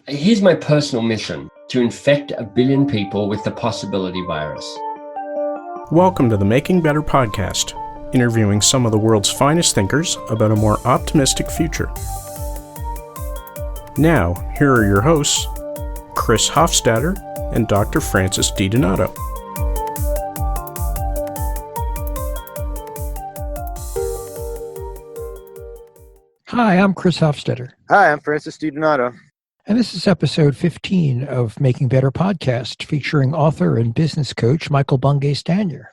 Here's my personal mission: to infect 1 billion people with the possibility virus. Welcome to the Making Better podcast, interviewing some of the world's finest thinkers about a more optimistic future. Now, here are your hosts, Chris Hofstadter and Dr. Francis DiDonato. Hi, I'm Chris Hofstadter. Hi, I'm Francis DiDonato. And this is episode 15 of Making Better podcast, featuring author and business coach Michael Bungay Stanier.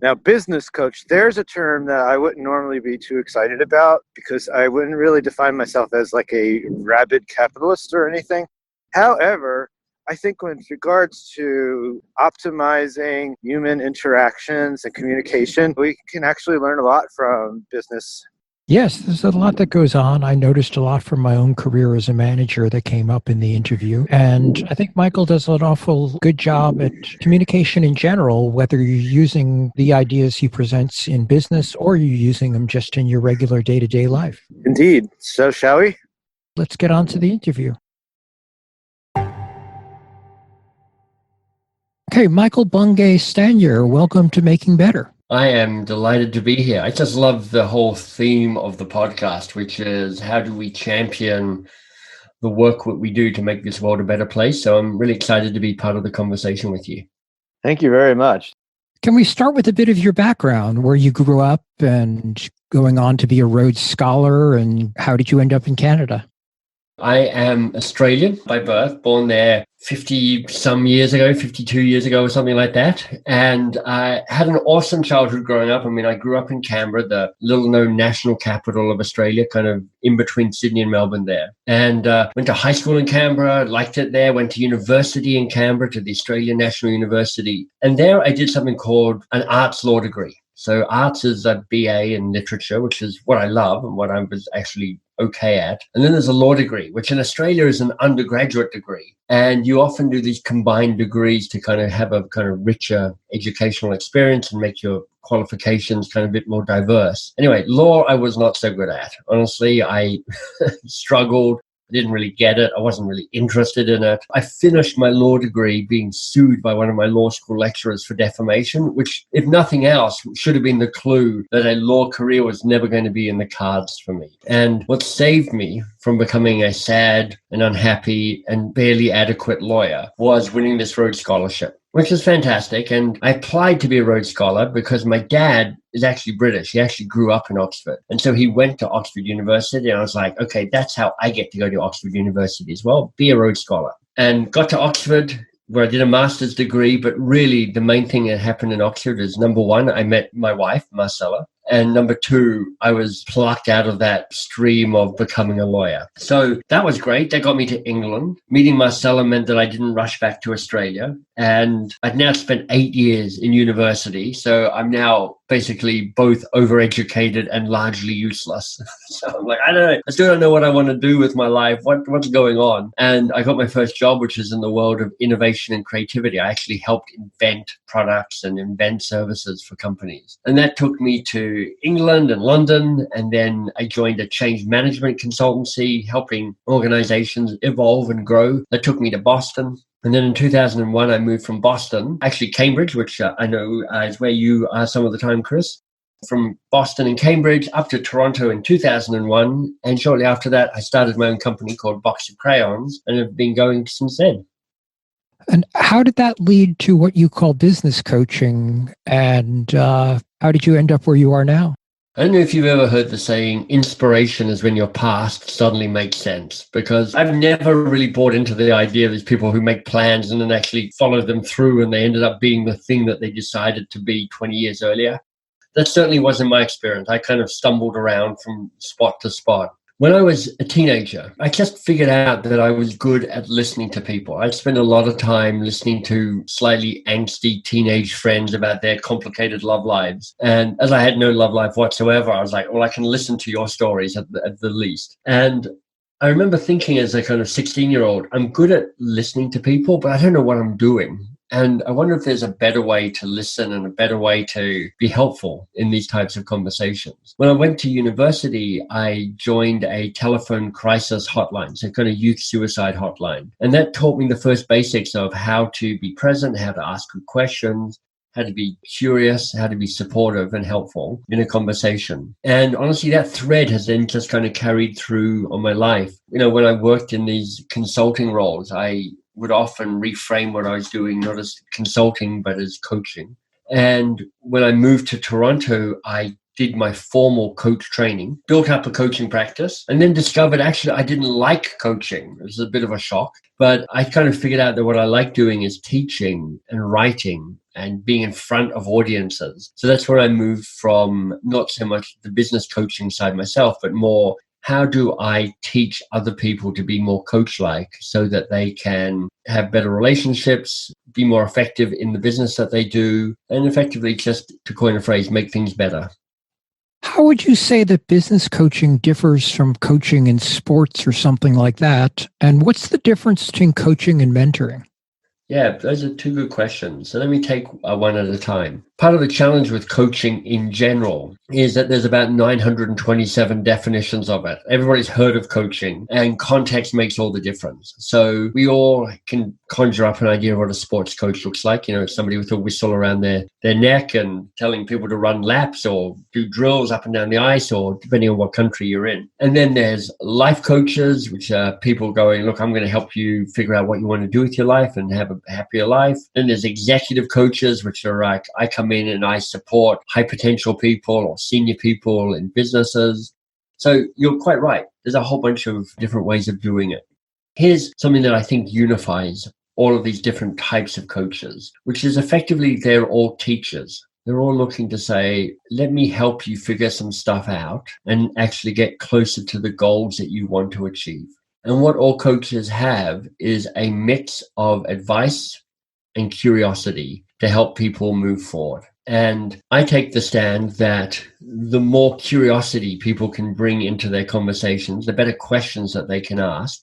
Now, business coach, there's a term that I wouldn't normally be too excited about because I wouldn't really define myself as like a rabid capitalist or anything. However, I think with regards to optimizing human interactions and communication, we can actually learn a lot from business. Yes, there's a lot that goes on. I noticed a lot from my own career as a manager that came up in the interview. And I think Michael does an awful good job at communication in general, whether you're using the ideas he presents in business or you're using them just in your regular day-to-day life. Indeed. So shall we? Let's get on to the interview. Okay, Michael Bungay Stanier, welcome to Making Better. I am delighted to be here. I just love the whole theme of the podcast, which is how do we champion the work that we do to make this world a better place? So I'm really excited to be part of the conversation with you. Thank you very much. Can we start with a bit of your background, where you grew up and going on to be a Rhodes Scholar, and how did you end up in Canada? I am Australian by birth, born there 50-some years ago, 52 years ago or something like that. And I had an awesome childhood growing up. I mean, I grew up in Canberra, the little-known national capital of Australia, kind of in between Sydney and Melbourne there. And went to high school in Canberra, liked it there, went to university in Canberra, to the Australian National University. And there I did something called an arts law degree. So arts is a BA in literature, which is what I love and what I was actually okay at. And then there's a law degree, which in Australia is an undergraduate degree. And you often do these combined degrees to kind of have a kind of richer educational experience and make your qualifications kind of a bit more diverse. Anyway, law I was not so good at. Honestly, I struggled. I didn't really get it. I wasn't really interested in it. I finished my law degree being sued by one of my law school lecturers for defamation, which, if nothing else, should have been the clue that a law career was never going to be in the cards for me. And what saved me from becoming a sad and unhappy and barely adequate lawyer was winning this Rhodes Scholarship, which is fantastic. And I applied to be a Rhodes Scholar because my dad is actually British. He actually grew up in Oxford. And so he went to Oxford University. And I was like, okay, that's how I get to go to Oxford University as well, be a Rhodes Scholar. And got to Oxford, where I did a master's degree. But really, the main thing that happened in Oxford is, number one, I met my wife, Marcella. And number two, I was plucked out of that stream of becoming a lawyer. So that was great. That got me to England. Meeting Marcella meant that I didn't rush back to Australia. And I'd now spent 8 years in university. So I'm now basically both overeducated and largely useless. So I'm like, I don't know. I still don't know what I want to do with my life. What's going on? And I got my first job, which is in the world of innovation and creativity. I actually helped invent products and invent services for companies. And that took me to England and London. And then I joined a change management consultancy, helping organizations evolve and grow. That took me to Boston. And then in 2001, I moved from Boston, actually Cambridge, which I know is where you are some of the time, Chris. From Boston and Cambridge up to Toronto in 2001. And shortly after that, I started my own company called Box of Crayons and have been going since then. And how did that lead to what you call business coaching? And how did you end up where you are now? I don't know if you've ever heard the saying, inspiration is when your past suddenly makes sense, because I've never really bought into the idea of these people who make plans and then actually follow them through and they ended up being the thing that they decided to be 20 years earlier. That certainly wasn't my experience. I kind of stumbled around from spot to spot. When I was a teenager, I just figured out that I was good at listening to people. I'd spend a lot of time listening to slightly angsty teenage friends about their complicated love lives. And as I had no love life whatsoever, I was like, well, I can listen to your stories at the least. And I remember thinking as a kind of 16-year-old, I'm good at listening to people, but I don't know what I'm doing. And I wonder if there's a better way to listen and a better way to be helpful in these types of conversations. When I went to university, I joined a telephone crisis hotline, so kind of youth suicide hotline. And that taught me the first basics of how to be present, how to ask good questions, how to be curious, how to be supportive and helpful in a conversation. And honestly, that thread has then just kind of carried through on my life. When I worked in these consulting roles, I would often reframe what I was doing, not as consulting, but as coaching. And when I moved to Toronto, I did my formal coach training, built up a coaching practice, and then discovered actually I didn't like coaching. It was a bit of a shock, but I kind of figured out that what I like doing is teaching and writing and being in front of audiences. So that's where I moved from, not so much the business coaching side myself, but more how do I teach other people to be more coach-like so that they can have better relationships, be more effective in the business that they do, and effectively, just to coin a phrase, make things better. How would you say that business coaching differs from coaching in sports or something like that? And what's the difference between coaching and mentoring? Yeah, those are two good questions. So let me take one at a time. Part of the challenge with coaching in general is that there's about 927 definitions of it. Everybody's heard of coaching, and context makes all the difference. So we all can conjure up an idea of what a sports coach looks like. Somebody with a whistle around their neck and telling people to run laps or do drills up and down the ice, or depending on what country you're in. And then there's life coaches, which are people going, look, I'm going to help you figure out what you want to do with your life and have a happier life. Then there's executive coaches, which are like, I come in and I support high potential people or senior people in businesses. So you're quite right. There's a whole bunch of different ways of doing it. Here's something that I think unifies all of these different types of coaches, which is effectively they're all teachers. They're all looking to say, let me help you figure some stuff out and actually get closer to the goals that you want to achieve. And what all coaches have is a mix of advice and curiosity to help people move forward. And I take the stand that the more curiosity people can bring into their conversations, the better questions that they can ask,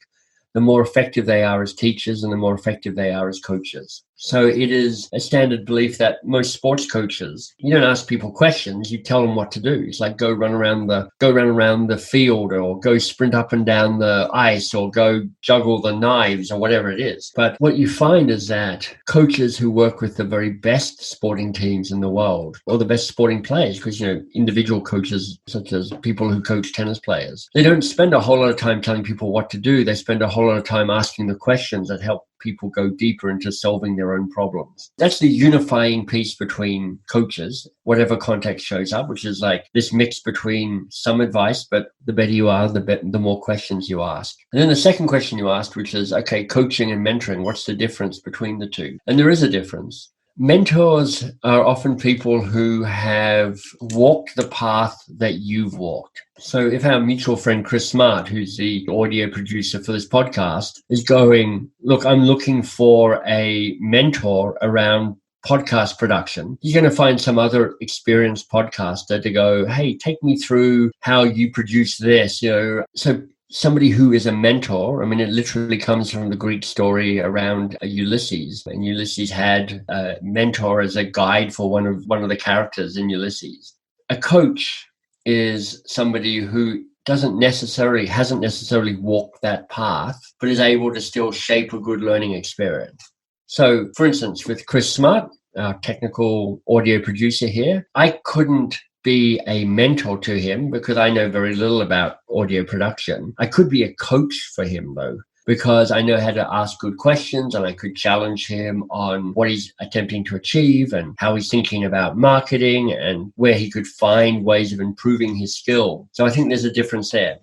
the more effective they are as teachers and the more effective they are as coaches. So it is a standard belief that most sports coaches, you don't ask people questions, you tell them what to do. It's like go run around the field, or go sprint up and down the ice, or go juggle the knives, or whatever it is. But what you find is that coaches who work with the very best sporting teams in the world, or the best sporting players, because individual coaches such as people who coach tennis players, they don't spend a whole lot of time telling people what to do. They spend a whole lot of time asking the questions that help people go deeper into solving their own problems. That's the unifying piece between coaches, whatever context shows up, which is like this mix between some advice, but the better you are, the more questions you ask. And then the second question you asked, which is, okay, coaching and mentoring, what's the difference between the two? And there is a difference. Mentors are often people who have walked the path that you've walked. So if our mutual friend Chris Smart, who's the audio producer for this podcast, is going, look, I'm looking for a mentor around podcast production, you're going to find some other experienced podcaster to go, hey, take me through how you produce this, So somebody who is a mentor, it literally comes from the Greek story around Ulysses. And Ulysses had a mentor as a guide for one of the characters in Ulysses. A coach is somebody who hasn't necessarily walked that path, but is able to still shape a good learning experience. So, for instance, with Chris Smart, our technical audio producer here, I couldn't be a mentor to him because I know very little about audio production. I could be a coach for him, though, because I know how to ask good questions, and I could challenge him on what he's attempting to achieve and how he's thinking about marketing and where he could find ways of improving his skill. So I think there's a difference there.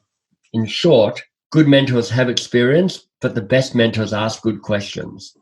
In short, good mentors have experience, but the best mentors ask good questions.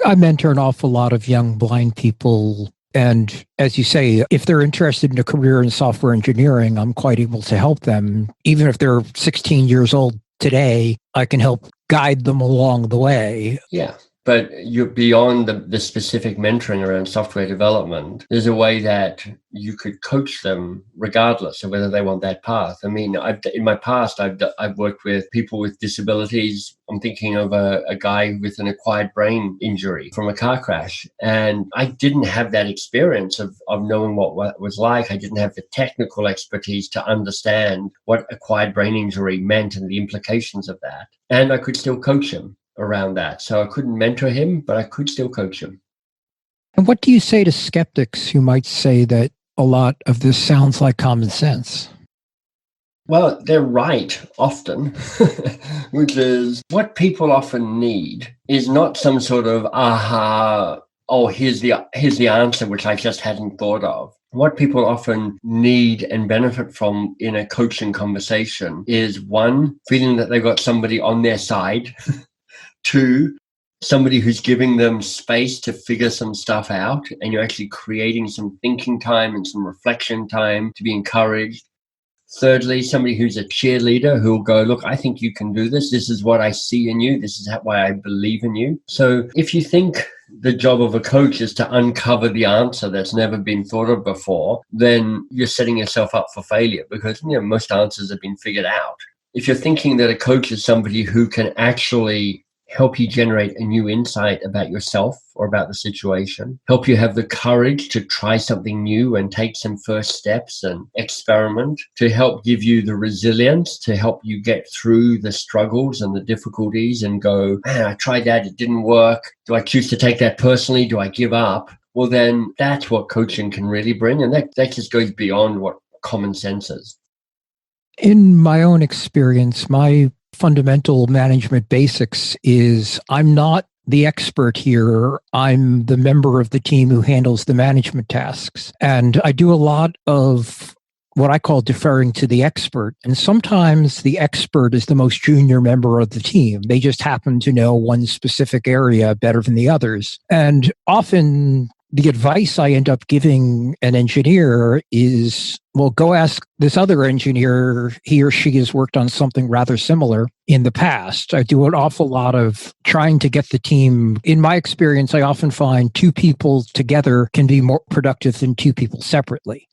I mentor an awful lot of young blind people. And as you say, if they're interested in a career in software engineering, I'm quite able to help them. Even if they're 16 years old today, I can help guide them along the way. Yeah. But you're beyond the specific mentoring around software development. There's a way that you could coach them regardless of whether they want that path. I mean, in my past, I've worked with people with disabilities. I'm thinking of a guy with an acquired brain injury from a car crash. And I didn't have that experience of knowing what it was like. I didn't have the technical expertise to understand what acquired brain injury meant and the implications of that. And I could still coach him around that. So I couldn't mentor him, but I could still coach him. And what do you say to skeptics who might say that a lot of this sounds like common sense? Well, they're right often, which is what people often need is not some sort of aha, oh, here's the answer, which I just hadn't thought of. What people often need and benefit from in a coaching conversation is, one, feeling that they've got somebody on their side. Two, somebody who's giving them space to figure some stuff out, and you're actually creating some thinking time and some reflection time to be encouraged. Thirdly, somebody who's a cheerleader who will go, look, I think you can do this. This is what I see in you. This is why I believe in you. So if you think the job of a coach is to uncover the answer that's never been thought of before, then you're setting yourself up for failure, because most answers have been figured out. If you're thinking that a coach is somebody who can actually help you generate a new insight about yourself or about the situation, help you have the courage to try something new and take some first steps and experiment, to help give you the resilience, to help you get through the struggles and the difficulties and go, man, I tried that, it didn't work. Do I choose to take that personally? Do I give up? Well, then that's what coaching can really bring. And that just goes beyond what common sense is. In my own experience, my fundamental management basics is I'm not the expert here. I'm the member of the team who handles the management tasks. And I do a lot of what I call deferring to the expert. And sometimes the expert is the most junior member of the team. They just happen to know one specific area better than the others. And often the advice I end up giving an engineer is, well, go ask this other engineer. He or she has worked on something rather similar in the past. I do an awful lot of trying to get the team. In my experience, I often find two people together can be more productive than two people separately.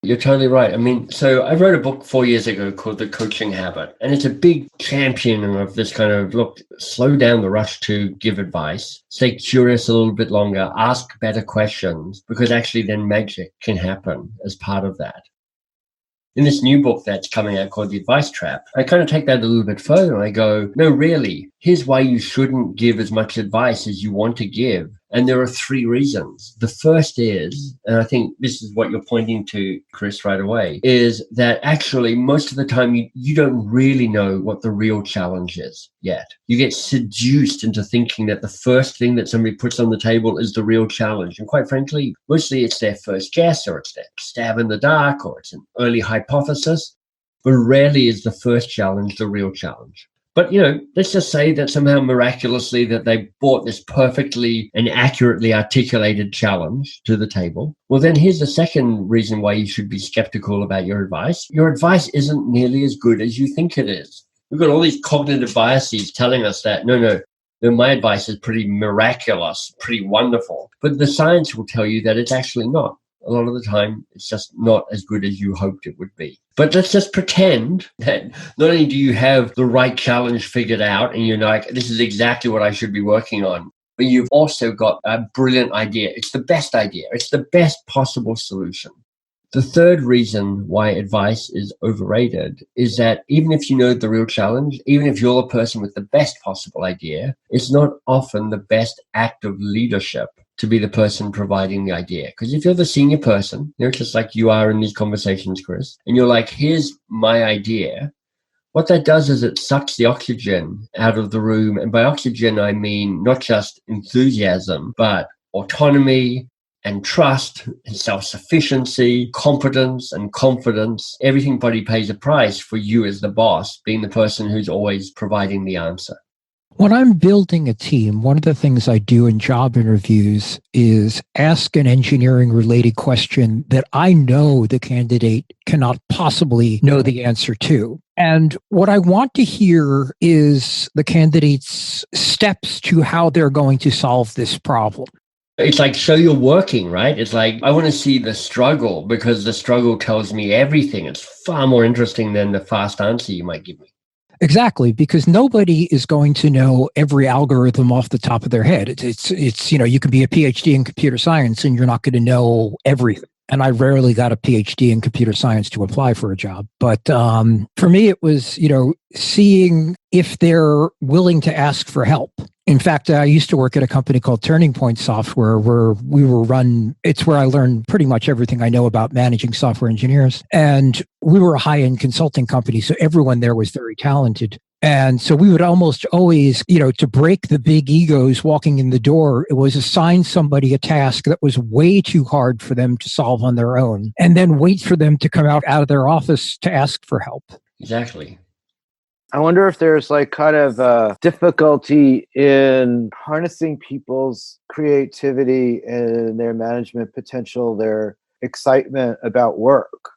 You're totally right. I mean, so I wrote a book 4 years ago called The Coaching Habit, and it's a big champion of this kind of, look, slow down the rush to give advice, stay curious a little bit longer, ask better questions, because actually then magic can happen as part of that. In this new book that's coming out called The Advice Trap, I kind of take that a little bit further and I go, no, really, here's why you shouldn't give as much advice as you want to give. And there are 3 reasons. The first is, and I think this is what you're pointing to, Chris, right away, is that actually most of the time you don't really know what the real challenge is yet. You get seduced into thinking that the first thing that somebody puts on the table is the real challenge. And quite frankly, mostly it's their first guess, or it's their stab in the dark, or it's an early hypothesis. But rarely is the first challenge the real challenge. But, let's just say that somehow miraculously that they brought this perfectly and accurately articulated challenge to the table. Well, then here's the second reason why you should be skeptical about your advice. Your advice isn't nearly as good as you think it is. We've got all these cognitive biases telling us that, no, my advice is pretty miraculous, pretty wonderful. But the science will tell you that it's actually not. A lot of the time, it's just not as good as you hoped it would be. But let's just pretend that not only do you have the right challenge figured out and you're like, this is exactly what I should be working on, but you've also got a brilliant idea. It's the best idea. It's the best possible solution. The third reason why advice is overrated is that even if you know the real challenge, even if you're the person with the best possible idea, it's not often the best act of leadership to be the person providing the idea. Because if you're the senior person, just like you are in these conversations, Chris, and you're like, here's my idea, what that does is it sucks the oxygen out of the room. And by oxygen, I mean not just enthusiasm, but autonomy and trust and self-sufficiency, competence and confidence. Everybody pays a price for you as the boss, being the person who's always providing the answer. When I'm building a team, one of the things I do in job interviews is ask an engineering related question that I know the candidate cannot possibly know the answer to. And what I want to hear is the candidate's steps to how they're going to solve this problem. It's like, show you're working, right? It's like, I want to see the struggle because the struggle tells me everything. It's far more interesting than the fast answer you might give me. Exactly, because nobody is going to know every algorithm off the top of their head. It's you can be a PhD in computer science and you're not going to know everything. And I rarely got a PhD in computer science to apply for a job. But for me, it was, seeing if they're willing to ask for help. In fact, I used to work at a company called Turning Point Software where it's where I learned pretty much everything I know about managing software engineers. And we were a high-end consulting company, so everyone there was very talented. And so we would almost always, to break the big egos walking in the door, it was assign somebody a task that was way too hard for them to solve on their own, and then wait for them to come out of their office to ask for help. Exactly. I wonder if there's like kind of a difficulty in harnessing people's creativity and their management potential, their excitement about work.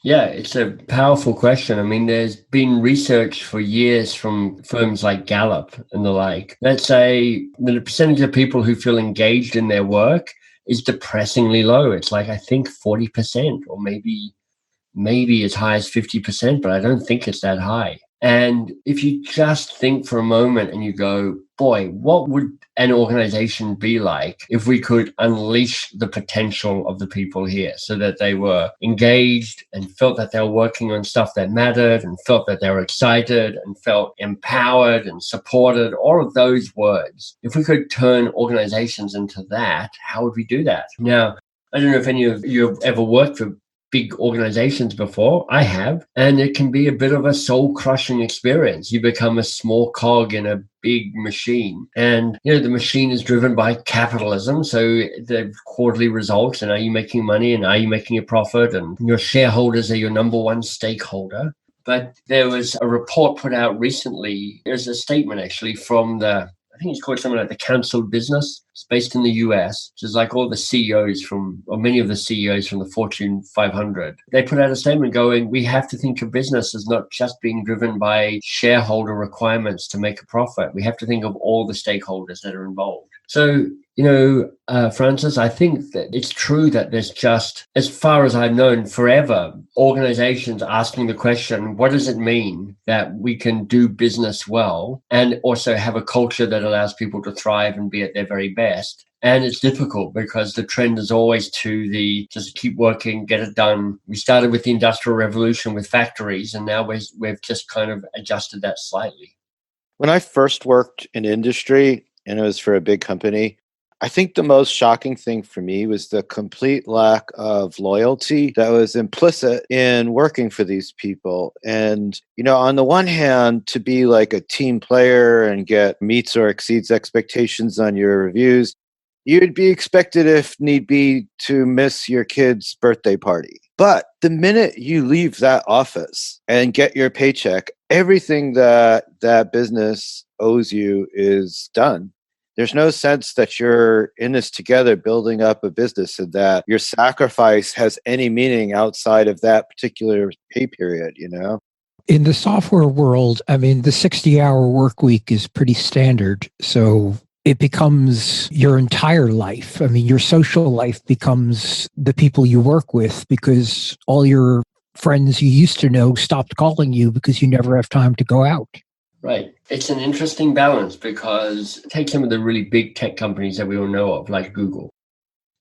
Yeah, it's a powerful question. I mean, there's been research for years from firms like Gallup and the like that say that the percentage of people who feel engaged in their work is depressingly low. It's like, I think 40% or maybe as high as 50%, but I don't think it's that high. And if you just think for a moment and you go, boy, what would an organization be like if we could unleash the potential of the people here so that they were engaged and felt that they were working on stuff that mattered and felt that they were excited and felt empowered and supported, all of those words. If we could turn organizations into that, how would we do that? Now, I don't know if any of you have ever worked for big organizations before. I have, and it can be a bit of a soul-crushing experience. You become a small cog in a big machine, and the machine is driven by capitalism. So the quarterly results, and are you making money, and are you making a profit, and your shareholders are your number one stakeholder. But there was a report put out recently. There's a statement actually from I think it's called something like the Council of Business. It's based in the US, which is like all the CEOs or many of the CEOs from the Fortune 500. They put out a statement going, we have to think of business as not just being driven by shareholder requirements to make a profit. We have to think of all the stakeholders that are involved. So, Francis, I think that it's true that there's just, as far as I've known forever, organizations asking the question, what does it mean that we can do business well and also have a culture that allows people to thrive and be at their very best? And it's difficult because the trend is always to just keep working, get it done. We started with the Industrial Revolution with factories, and now we've just kind of adjusted that slightly. When I first worked in industry, and it was for a big company, I think the most shocking thing for me was the complete lack of loyalty that was implicit in working for these people. And, on the one hand, to be like a team player and get meets or exceeds expectations on your reviews, you'd be expected, if need be, to miss your kid's birthday party. But the minute you leave that office and get your paycheck, everything that business owes you is done. There's no sense that you're in this together building up a business and that your sacrifice has any meaning outside of that particular pay period, In the software world, the 60-hour work week is pretty standard. So it becomes your entire life. Your social life becomes the people you work with because all your friends you used to know stopped calling you because you never have time to go out. Right. It's an interesting balance because take some of the really big tech companies that we all know of, like Google.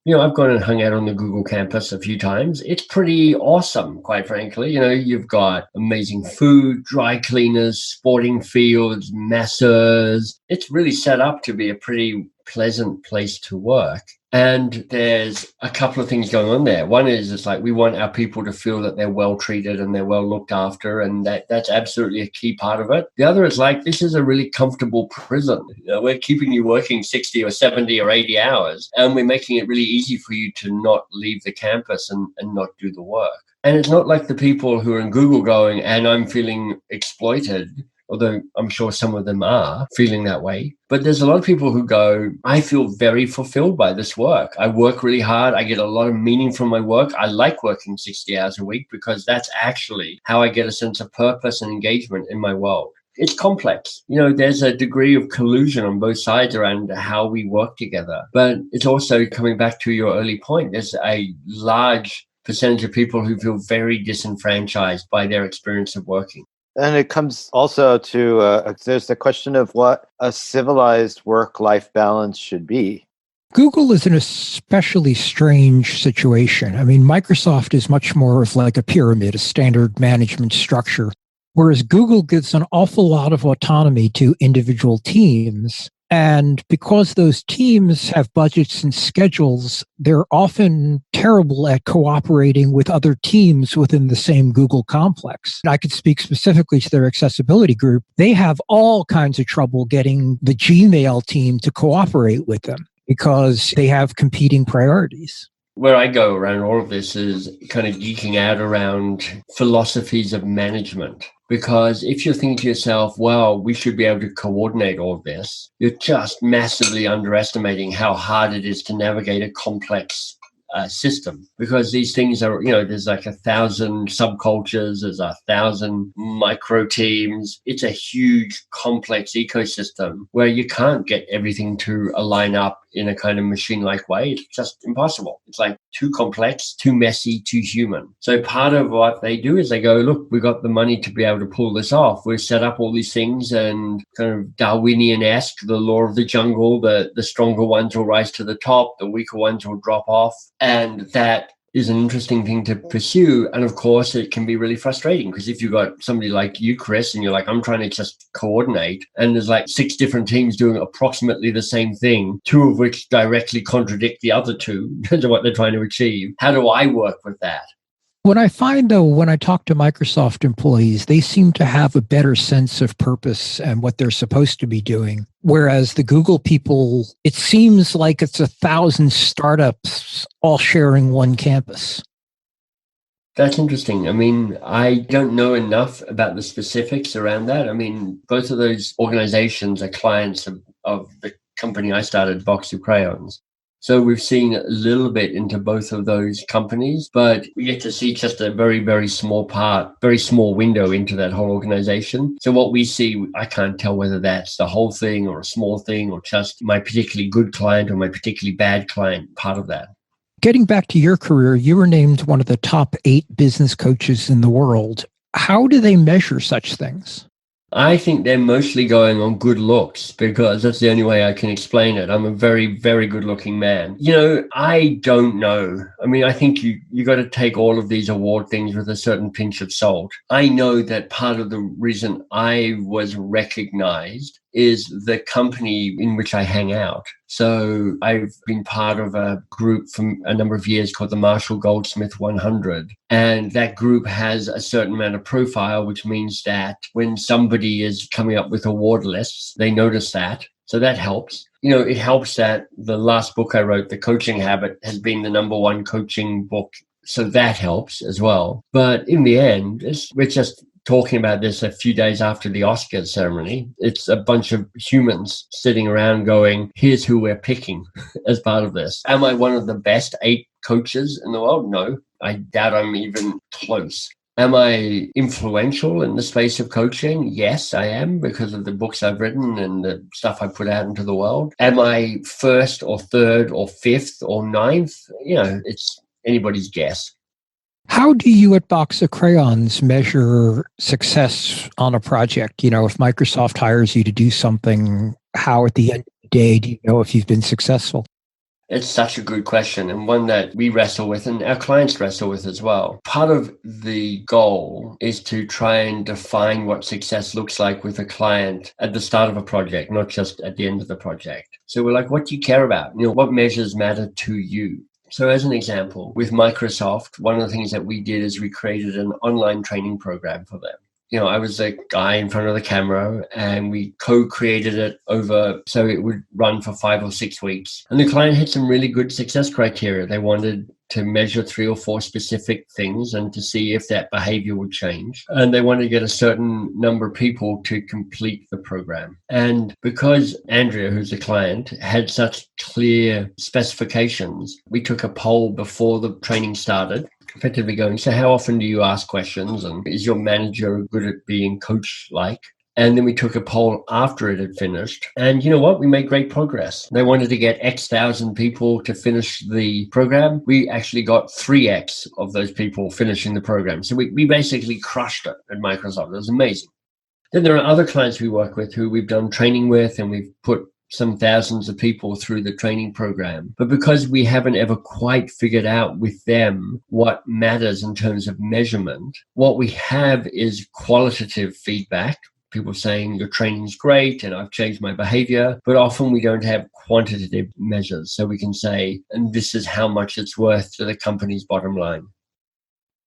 I've gone and hung out on the Google campus a few times. It's pretty awesome, quite frankly. You've got amazing food, dry cleaners, sporting fields, masseurs. It's really set up to be a pretty pleasant place to work. And there's a couple of things going on there. One is it's like we want our people to feel that they're well treated and they're well looked after, and that's absolutely a key part of it. The other is like this is a really comfortable prison. We're keeping you working 60 or 70 or 80 hours, and we're making it really easy for you to not leave the campus and not do the work. And it's not like the people who are in Google going, and I'm feeling exploited. although I'm sure some of them are feeling that way. But there's a lot of people who go, I feel very fulfilled by this work. I work really hard. I get a lot of meaning from my work. I like working 60 hours a week because that's actually how I get a sense of purpose and engagement in my world. It's complex. There's a degree of collusion on both sides around how we work together. But it's also coming back to your early point. There's a large percentage of people who feel very disenfranchised by their experience of working. And it comes also to, there's the question of what a civilized work-life balance should be. Google is an especially strange situation. I mean, Microsoft is much more of like a pyramid, a standard management structure, whereas Google gives an awful lot of autonomy to individual teams. And because those teams have budgets and schedules, they're often terrible at cooperating with other teams within the same Google complex. I could speak specifically to their accessibility group. They have all kinds of trouble getting the Gmail team to cooperate with them because they have competing priorities. Where I go around all of this is kind of geeking out around philosophies of management. Because if you're thinking to yourself, well, we should be able to coordinate all of this, you're just massively underestimating how hard it is to navigate a complex system. Because these things are, there's like 1,000 subcultures, there's 1,000 micro teams. It's a huge, complex ecosystem where you can't get everything to align up in a kind of machine-like way. It's just impossible. It's like too complex, too messy, too human. So part of what they do is they go, look, we got the money to be able to pull this off. We've set up all these things and kind of Darwinian-esque, the law of the jungle, the stronger ones will rise to the top, the weaker ones will drop off. And that is an interesting thing to pursue. And of course, it can be really frustrating because if you've got somebody like you, Chris, and you're like, I'm trying to just coordinate, and there's like 6 different teams doing approximately the same thing, 2 of which directly contradict the other 2 in terms of what they're trying to achieve. How do I work with that? What I find, though, when I talk to Microsoft employees, they seem to have a better sense of purpose and what they're supposed to be doing. Whereas the Google people, it seems like it's 1,000 startups all sharing one campus. That's interesting. I mean, I don't know enough about the specifics around that. I mean, both of those organizations are clients of the company I started, Box of Crayons. So we've seen a little bit into both of those companies, but we get to see just a very, very small part, very small window into that whole organization. So what we see, I can't tell whether that's the whole thing or a small thing or just my particularly good client or my particularly bad client part of that. Getting back to your career, you were named one of the top 8 business coaches in the world. How do they measure such things? I think they're mostly going on good looks because that's the only way I can explain it. I'm a very, very good looking man. I don't know. I mean, I think you got to take all of these award things with a certain pinch of salt. I know that part of the reason I was recognized is the company in which I hang out. So I've been part of a group for a number of years called the Marshall Goldsmith 100. And that group has a certain amount of profile, which means that when somebody is coming up with award lists, they notice that. So that helps. It helps that the last book I wrote, The Coaching Habit, has been the #1 coaching book. So that helps as well. But in the end, we're just talking about this a few days after the Oscars ceremony. It's a bunch of humans sitting around going, here's who we're picking as part of this. Am I one of the best 8 coaches in the world? No, I doubt I'm even close. Am I influential in the space of coaching? Yes, I am, because of the books I've written and the stuff I put out into the world. Am I first or third or fifth or ninth? It's anybody's guess. How do you at Box of Crayons measure success on a project? If Microsoft hires you to do something, how at the end of the day do you know if you've been successful? It's such a good question, and one that we wrestle with and our clients wrestle with as well. Part of the goal is to try and define what success looks like with a client at the start of a project, not just at the end of the project. So we're like, what do you care about? What measures matter to you? So as an example, with Microsoft, one of the things that we did is we created an online training program for them. I was a guy in front of the camera and we co-created it so it would run for 5 or 6 weeks. And the client had some really good success criteria. They wanted to measure 3 or 4 specific things and to see if that behavior would change. And they wanted to get a certain number of people to complete the program. And because Andrea, who's the client, had such clear specifications, we took a poll before the training started, effectively going, so how often do you ask questions? And is your manager good at being coach-like? And then we took a poll after it had finished. And you know what? We made great progress. They wanted to get X thousand people to finish the program. We actually got 3X of those people finishing the program. So we basically crushed it at Microsoft. It was amazing. Then there are other clients we work with who we've done training with, and we've put some thousands of people through the training program. But because we haven't ever quite figured out with them what matters in terms of measurement, what we have is qualitative feedback. People saying your training's great and I've changed my behavior, but often we don't have quantitative measures. So we can say, and this is how much it's worth to the company's bottom line.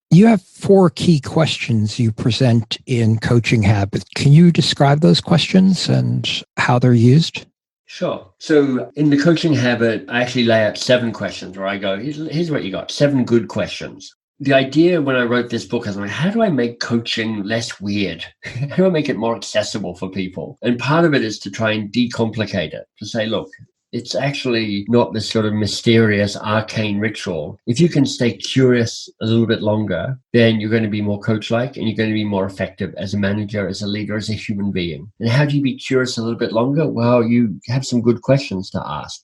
You have 4 key questions you present in Coaching Habit. Can you describe those questions and how they're used? Sure. So in the Coaching Habit, I actually lay out 7 questions where I go, here's what you got, 7 good questions. The idea when I wrote this book, I was like, how do I make coaching less weird? How do I make it more accessible for people? And part of it is to try and decomplicate it, to say, look, it's actually not this sort of mysterious, arcane ritual. If you can stay curious a little bit longer, then you're going to be more coach-like and you're going to be more effective as a manager, as a leader, as a human being. And how do you be curious a little bit longer? Well, you have some good questions to ask.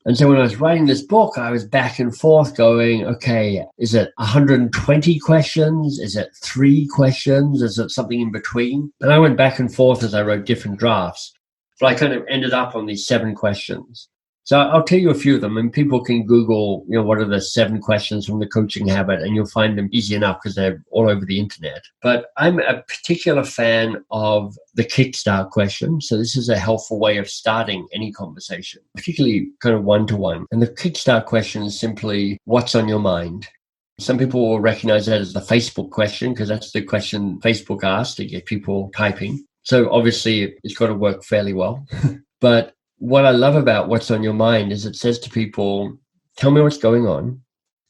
And so when I was writing this book, I was back and forth going, okay, is it 120 questions? Is it 3 questions? Is it something in between? And I went back and forth as I wrote different drafts. But I kind of ended up on these 7 questions. So I'll tell you a few of them, and people can Google, what are the 7 questions from the Coaching Habit, and you'll find them easy enough because they're all over the internet. But I'm a particular fan of the kickstart question. So this is a helpful way of starting any conversation, particularly kind of one-to-one. And the kickstart question is simply, what's on your mind? Some people will recognize that as the Facebook question because that's the question Facebook asks to get people typing. So obviously it's got to work fairly well. But what I love about what's on your mind is it says to people, tell me what's going on.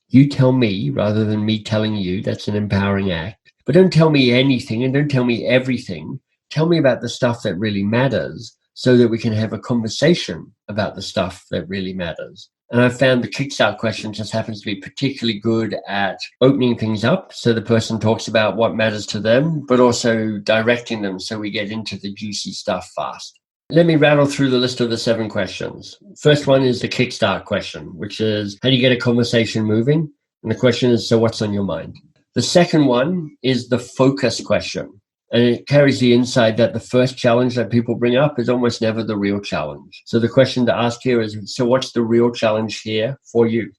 You tell me rather than me telling you. That's an empowering act. But don't tell me anything and don't tell me everything. Tell me about the stuff that really matters so that we can have a conversation about the stuff that really matters. And I found the kickstart question just happens to be particularly good at opening things up so the person talks about what matters to them, but also directing them so we get into the juicy stuff fast. Let me rattle through the list of the 7 questions. First one is the kickstart question, which is, how do you get a conversation moving? And the question is, so what's on your mind? The second one is the focus question. And it carries the insight that the first challenge that people bring up is almost never the real challenge. So the question to ask here is, so what's the real challenge here for you?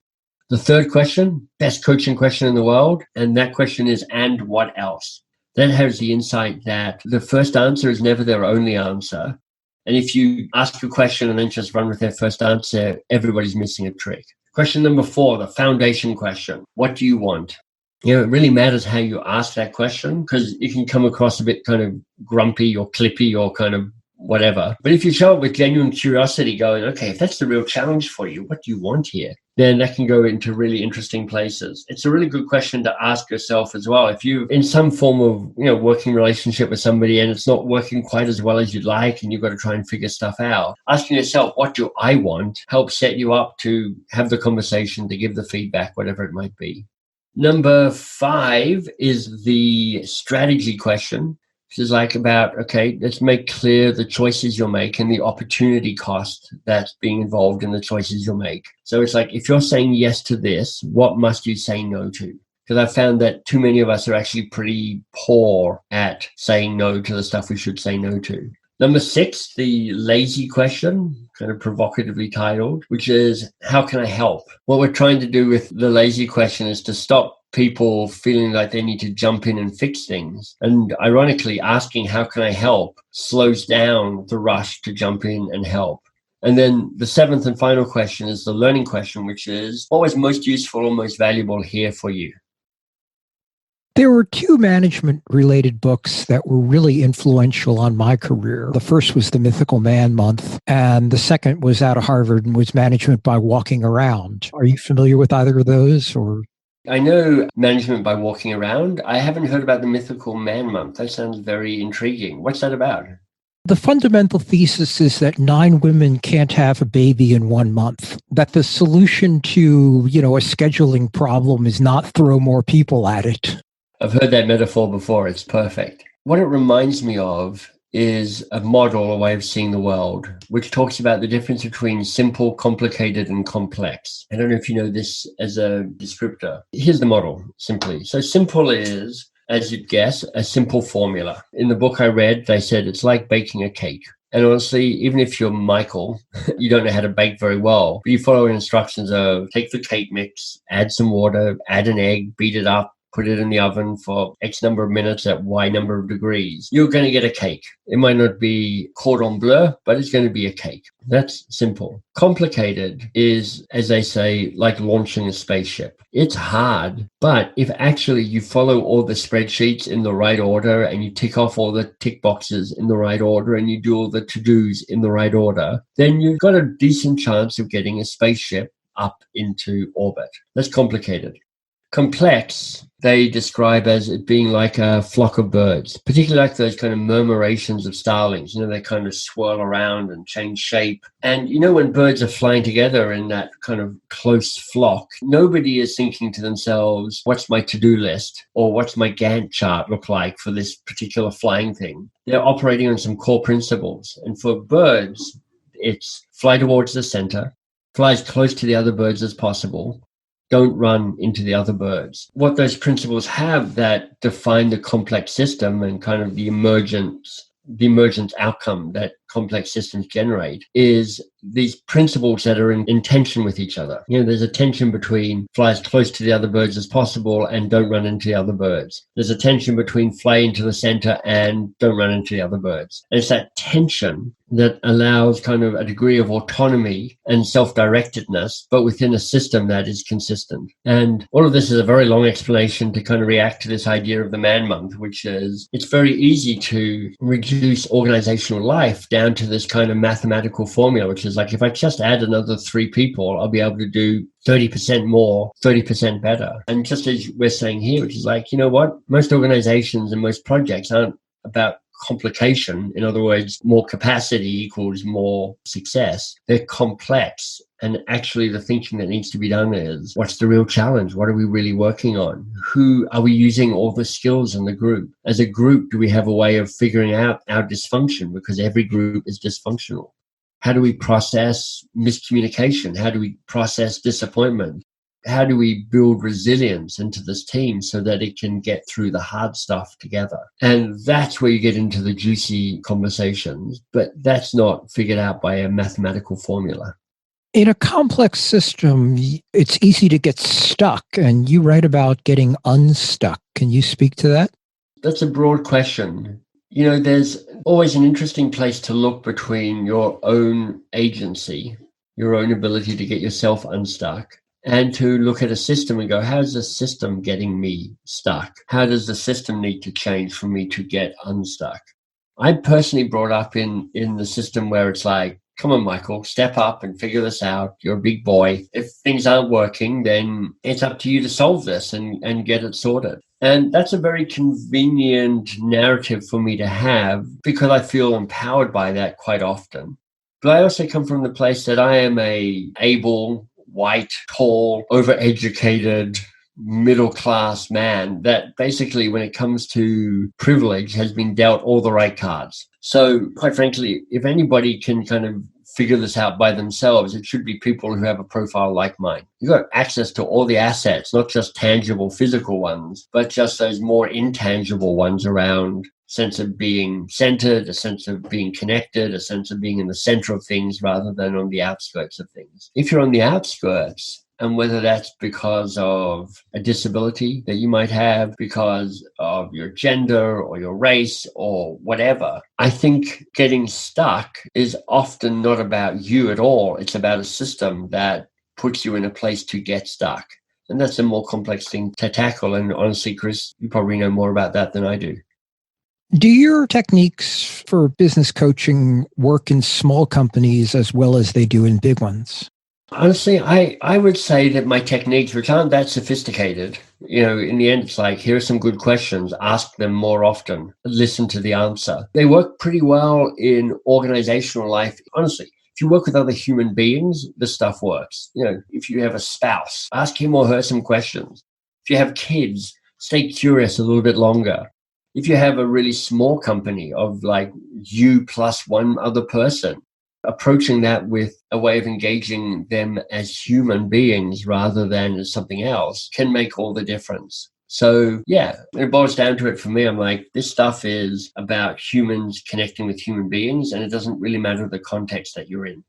The third question, best coaching question in the world. And that question is, and what else? That has the insight that the first answer is never their only answer. And if you ask a question and then just run with their first answer, everybody's missing a trick. Question number 4, the foundation question. What do you want? It really matters how you ask that question because it can come across a bit kind of grumpy or clippy or kind of whatever. But if you show up with genuine curiosity going, okay, if that's the real challenge for you, what do you want here? Then that can go into really interesting places. It's a really good question to ask yourself as well. If you're in some form of, working relationship with somebody and it's not working quite as well as you'd like and you've got to try and figure stuff out, asking yourself, what do I want, helps set you up to have the conversation, to give the feedback, whatever it might be. Number 5 is the strategy question. Which is like about, okay, let's make clear the choices you'll make and the opportunity cost that's being involved in the choices you'll make. So it's like, if you're saying yes to this, what must you say no to? Because I found that too many of us are actually pretty poor at saying no to the stuff we should say no to. Number 6, the lazy question, kind of provocatively titled, which is, how can I help? What we're trying to do with the lazy question is to stop people feeling like they need to jump in and fix things. And ironically, asking how can I help slows down the rush to jump in and help. And then the 7th and final question is the learning question, which is, what was most useful or most valuable here for you? There were two management-related books that were really influential on my career. The first was The Mythical Man Month, and the second was out of Harvard and was Management by Walking Around. Are you familiar with either of those? Or I know Management by Walking Around. I haven't heard about the Mythical Man Month. That sounds very intriguing. What's that about? The fundamental thesis is that 9 women can't have a baby in 1 month. That the solution to, a scheduling problem is not throw more people at it. I've heard that metaphor before. It's perfect. What it reminds me of is a model, a way of seeing the world, which talks about the difference between simple, complicated, and complex. I don't know if you know this as a descriptor. Here's the model, simply. So simple is, as you'd guess, a simple formula. In the book I read, they said it's like baking a cake. And honestly, even if you're Michael, you don't know how to bake very well, but you follow instructions of take the cake mix, add some water, add an egg, beat it up, put it in the oven for X number of minutes at Y number of degrees. You're going to get a cake. It might not be cordon bleu, but it's going to be a cake. That's simple. Complicated is, as they say, like launching a spaceship. It's hard, but if actually you follow all the spreadsheets in the right order and you tick off all the tick boxes in the right order and you do all the to-dos in the right order, then you've got a decent chance of getting a spaceship up into orbit. That's complicated. Complex, they describe as it being like a flock of birds, particularly like those kind of murmurations of starlings. They kind of swirl around and change shape. And when birds are flying together in that kind of close flock, nobody is thinking to themselves, what's my to-do list? Or what's my Gantt chart look like for this particular flying thing? They're operating on some core principles. And for birds, it's fly towards the center, fly as close to the other birds as possible, don't run into the other birds. What those principles have that define the complex system and kind of the emergent outcome that complex systems generate is these principles that are in tension with each other. There's a tension between fly as close to the other birds as possible and don't run into the other birds. There's a tension between fly into the center and don't run into the other birds. And it's that tension that allows kind of a degree of autonomy and self-directedness, but within a system that is consistent. And all of this is a very long explanation to kind of react to this idea of the man month, which is it's very easy to reduce organizational life down to this kind of mathematical formula, which is like, if I just add another 3 people, I'll be able to do 30% more, 30% better. And just as we're saying here, which is like, you know what? Most organizations and most projects aren't about complication. In other words, more capacity equals more success. They're complex. And actually the thinking that needs to be done is, what's the real challenge? What are we really working on? Who are we using all the skills in the group? As a group, do we have a way of figuring out our dysfunction? Because every group is dysfunctional. How do we process miscommunication? How do we process disappointment? How do we build resilience into this team so that it can get through the hard stuff together? And that's where you get into the juicy conversations, but that's not figured out by a mathematical formula. In a complex system, it's easy to get stuck, and you write about getting unstuck. Can you speak to that? That's a broad question. There's always an interesting place to look between your own agency, your own ability to get yourself unstuck, and to look at a system and go, how's the system getting me stuck? How does the system need to change for me to get unstuck? I personally brought up in the system where it's like, come on, Michael, step up and figure this out. You're a big boy. If things aren't working, then it's up to you to solve this and get it sorted. And that's a very convenient narrative for me to have because I feel empowered by that quite often. But I also come from the place that I am a able, white, tall, overeducated, middle-class man that basically, when it comes to privilege, has been dealt all the right cards. So quite frankly, if anybody can kind of figure this out by themselves, it should be people who have a profile like mine. You've got access to all the assets, not just tangible physical ones, but just those more intangible ones around sense of being centered, a sense of being connected, a sense of being in the center of things rather than on the outskirts of things. If you're on the outskirts, and whether that's because of a disability that you might have, because of your gender or your race or whatever, I think getting stuck is often not about you at all. It's about a system that puts you in a place to get stuck. And that's a more complex thing to tackle. And honestly, Chris, you probably know more about that than I do. Do your techniques for business coaching work in small companies as well as they do in big ones? Honestly, I would say that my techniques, which aren't that sophisticated, in the end, it's like, here are some good questions, ask them more often, listen to the answer. They work pretty well in organizational life. Honestly, if you work with other human beings, this stuff works. If you have a spouse, ask him or her some questions. If you have kids, stay curious a little bit longer. If you have a really small company of like you plus one other person, approaching that with a way of engaging them as human beings rather than as something else can make all the difference. So yeah, it boils down to it for me. I'm like, this stuff is about humans connecting with human beings, and it doesn't really matter the context that you're in.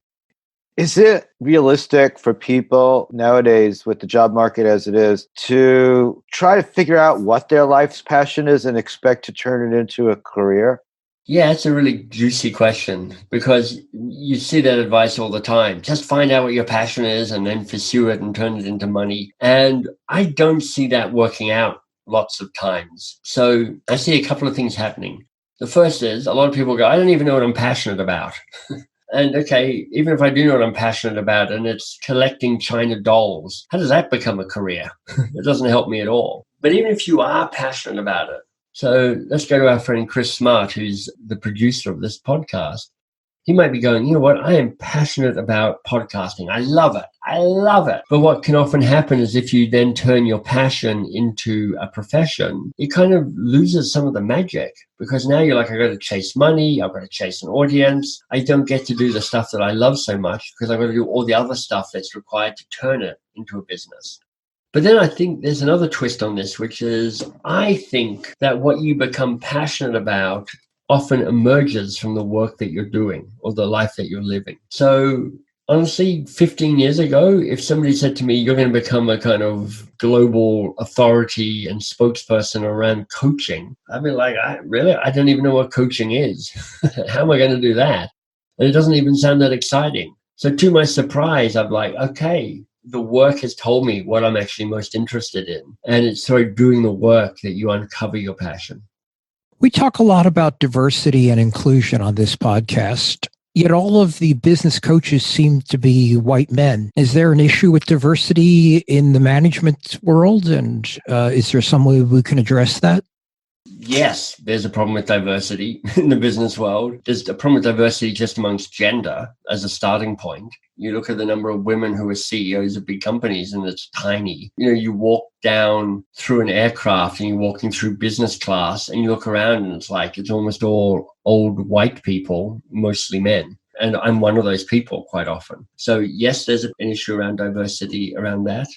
Is it realistic for people nowadays with the job market as it is to try to figure out what their life's passion is and expect to turn it into a career? Yeah, it's a really juicy question because you see that advice all the time. Just find out what your passion is and then pursue it and turn it into money. And I don't see that working out lots of times. So I see a couple of things happening. The first is a lot of people go, I don't even know what I'm passionate about. And okay, even if I do know what I'm passionate about and it's collecting China dolls, how does that become a career? It doesn't help me at all. But even if you are passionate about it, so let's go to our friend Chris Smart, who's the producer of this podcast. He might be going, you know what, I am passionate about podcasting. I love it. I love it. But what can often happen is if you then turn your passion into a profession, it kind of loses some of the magic because now you're like, I've got to chase money. I've got to chase an audience. I don't get to do the stuff that I love so much because I've got to do all the other stuff that's required to turn it into a business. But then I think there's another twist on this, which is I think that what you become passionate about often emerges from the work that you're doing or the life that you're living. So honestly, 15 years ago, if somebody said to me, you're going to become a kind of global authority and spokesperson around coaching, I'd be like, I don't even know what coaching is. How am I going to do that? And it doesn't even sound that exciting. So to my surprise, I'm like, okay, the work has told me what I'm actually most interested in. And it's through doing the work that you uncover your passion. We talk a lot about diversity and inclusion on this podcast, yet all of the business coaches seem to be white men. Is there an issue with diversity in the management world? And is there some way we can address that? Yes, there's a problem with diversity in the business world. There's a problem with diversity just amongst gender as a starting point. You look at the number of women who are CEOs of big companies and it's tiny. You walk down through an aircraft and you're walking through business class and you look around and it's like it's almost all old white people, mostly men. And I'm one of those people quite often. So yes, there's an issue around diversity around that.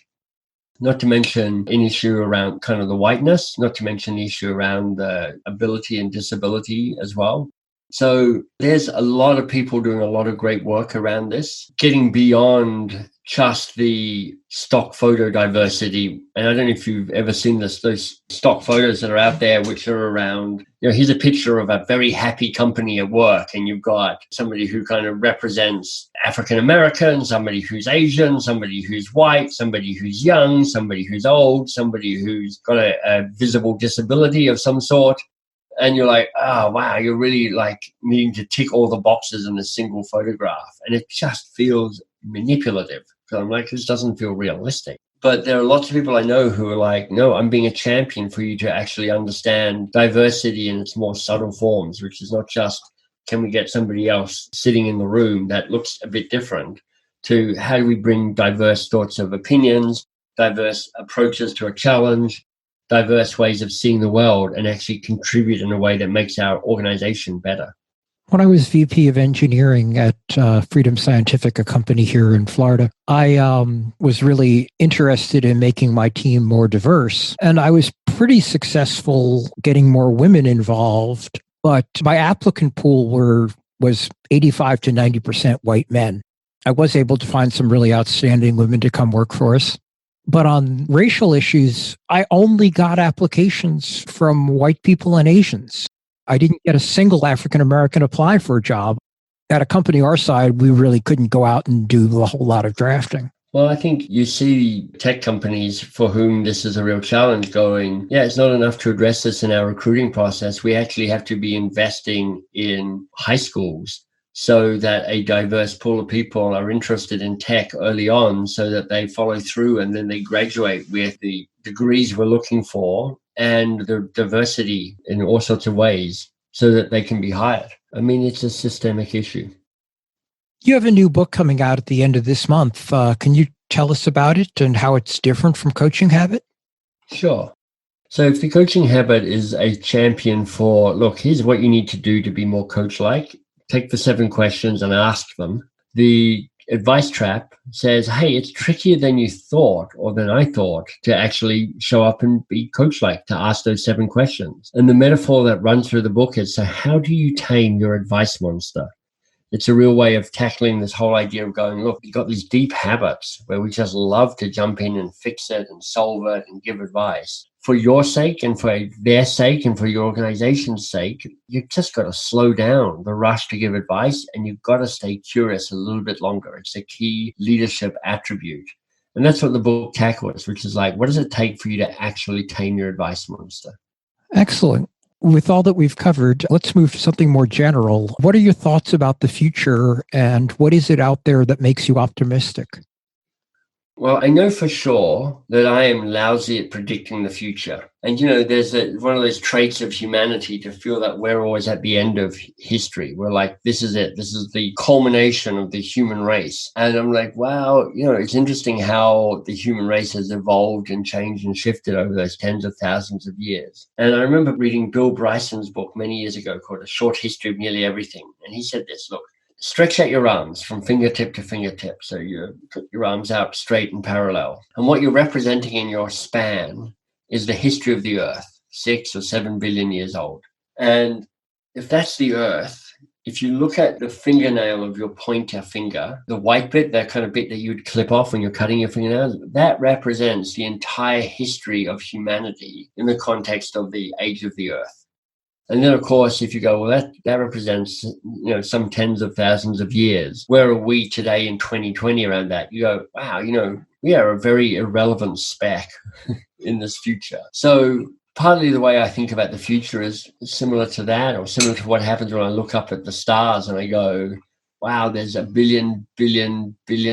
Not to mention an issue around kind of the whiteness, not to mention the issue around the ability and disability as well. So there's a lot of people doing a lot of great work around this, getting beyond just the stock photo diversity. And I don't know if you've ever seen those stock photos that are out there, which are around, here's a picture of a very happy company at work. And you've got somebody who kind of represents African American, somebody who's Asian, somebody who's white, somebody who's young, somebody who's old, somebody who's got a visible disability of some sort. And you're like, oh, wow, you're really like needing to tick all the boxes in a single photograph. And it just feels manipulative. So I'm like, this doesn't feel realistic. But there are lots of people I know who are like, no, I'm being a champion for you to actually understand diversity in its more subtle forms, which is not just, can we get somebody else sitting in the room that looks a bit different, to how do we bring diverse sorts of opinions, diverse approaches to a challenge, diverse ways of seeing the world and actually contribute in a way that makes our organization better. When I was VP of engineering at Freedom Scientific, a company here in Florida, I was really interested in making my team more diverse. And I was pretty successful getting more women involved, but my applicant pool was 85 to 90% white men. I was able to find some really outstanding women to come work for us. But on racial issues, I only got applications from white people and Asians. I didn't get a single African American apply for a job. At a company our side, we really couldn't go out and do a whole lot of drafting. Well, I think you see tech companies for whom this is a real challenge going, yeah, it's not enough to address this in our recruiting process. We actually have to be investing in high schools so that a diverse pool of people are interested in tech early on so that they follow through and then they graduate with the degrees we're looking for and the diversity in all sorts of ways so that they can be hired. I mean, it's a systemic issue. You have a new book coming out at the end of this month. Can you tell us about it and how it's different from Coaching Habit? Sure. So if the Coaching Habit is a champion for, look, here's what you need to do to be more coach-like, take the 7 questions and ask them. The Advice Trap says, hey, it's trickier than you thought or than I thought to actually show up and be coach-like, to ask those 7 questions. And the metaphor that runs through the book is, so how do you tame your advice monster? It's a real way of tackling this whole idea of going, look, you've got these deep habits where we just love to jump in and fix it and solve it and give advice. For your sake and for their sake and for your organization's sake, you've just got to slow down the rush to give advice, and you've got to stay curious a little bit longer. It's a key leadership attribute. And that's what the book tackles, which is like, what does it take for you to actually tame your advice monster? Excellent. With all that we've covered, let's move to something more general. What are your thoughts about the future, and what is it out there that makes you optimistic? Well, I know for sure that I am lousy at predicting the future. And, there's one of those traits of humanity to feel that we're always at the end of history. We're like, this is it. This is the culmination of the human race. And I'm like, wow, it's interesting how the human race has evolved and changed and shifted over those tens of thousands of years. And I remember reading Bill Bryson's book many years ago called A Short History of Nearly Everything. And he said this, look, stretch out your arms from fingertip to fingertip. So you put your arms out straight and parallel. And what you're representing in your span is the history of the Earth, 6 or 7 billion years old. And if that's the Earth, if you look at the fingernail of your pointer finger, the white bit, that kind of bit that you'd clip off when you're cutting your fingernails, that represents the entire history of humanity in the context of the age of the Earth. And then, of course, if you go, well, that represents, some tens of thousands of years. Where are we today in 2020 around that? You go, wow, we are a very irrelevant speck in this future. So partly the way I think about the future is similar to that, or similar to what happens when I look up at the stars and I go, wow, there's a billion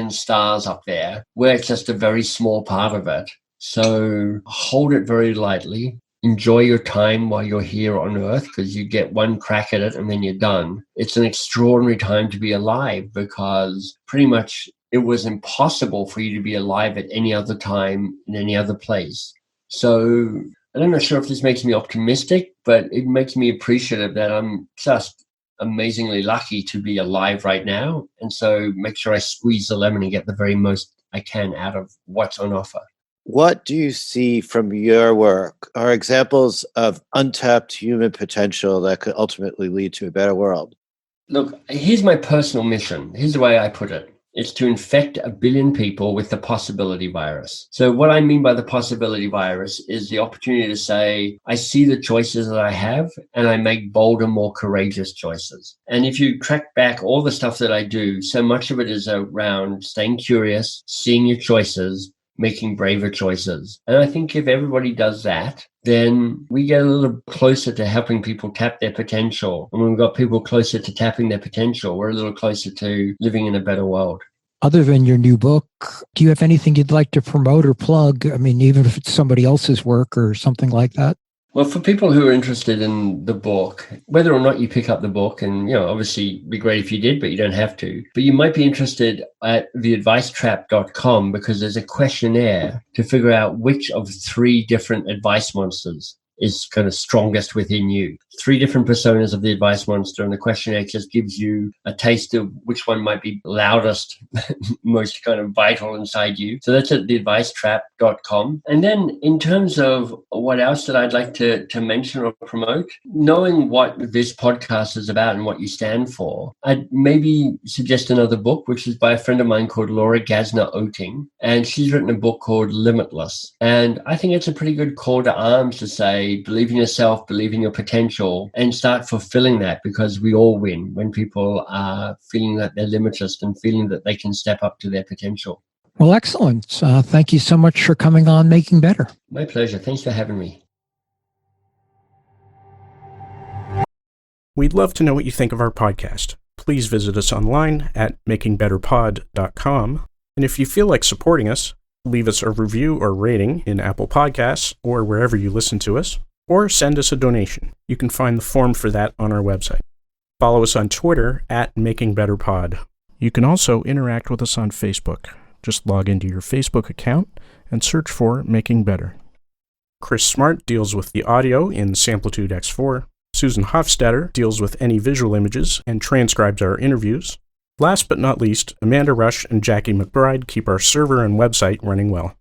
stars up there. We're just a very small part of it. So hold it very lightly. Enjoy your time while you're here on Earth, because you get one crack at it and then you're done. It's an extraordinary time to be alive, because pretty much it was impossible for you to be alive at any other time in any other place. So I'm not sure if this makes me optimistic, but it makes me appreciative that I'm just amazingly lucky to be alive right now. And so make sure I squeeze the lemon and get the very most I can out of what's on offer. What do you see from your work are examples of untapped human potential that could ultimately lead to a better world? Look, here's my personal mission. Here's the way I put it. It's to infect 1 billion people with the possibility virus. So what I mean by the possibility virus is the opportunity to say, I see the choices that I have and I make bolder, more courageous choices. And if you track back all the stuff that I do, so much of it is around staying curious, seeing your choices, making braver choices. And I think if everybody does that, then we get a little closer to helping people tap their potential. And when we've got people closer to tapping their potential, we're a little closer to living in a better world. Other than your new book, do you have anything you'd like to promote or plug? I mean, even if it's somebody else's work or something like that? Well, for people who are interested in the book, whether or not you pick up the book, and obviously it'd be great if you did, but you don't have to. But you might be interested at theadvicetrap.com, because there's a questionnaire to figure out which of 3 different advice monsters is kind of strongest within you. 3 different personas of the advice monster, and the questionnaire just gives you a taste of which one might be loudest, most kind of vital inside you. So that's at theadvicetrap.com. And then in terms of what else that I'd like to mention or promote, knowing what this podcast is about and what you stand for, I'd maybe suggest another book, which is by a friend of mine called Laura Gassner-Oeting. And she's written a book called Limitless. And I think it's a pretty good call to arms to say, believe in yourself, believe in your potential, and start fulfilling that, because we all win when people are feeling that they're limitless and feeling that they can step up to their potential. Well, excellent. Thank you so much for coming on Making Better. My pleasure. Thanks for having me. We'd love to know what you think of our podcast. Please visit us online at makingbetterpod.com. And if you feel like supporting us, leave us a review or rating in Apple Podcasts or wherever you listen to us, or send us a donation. You can find the form for that on our website. Follow us on Twitter at MakingBetterPod. You can also interact with us on Facebook. Just log into your Facebook account and search for Making Better. Chris Smart deals with the audio in Samplitude X4. Susan Hofstadter deals with any visual images and transcribes our interviews. Last but not least, Amanda Rush and Jackie McBride keep our server and website running well.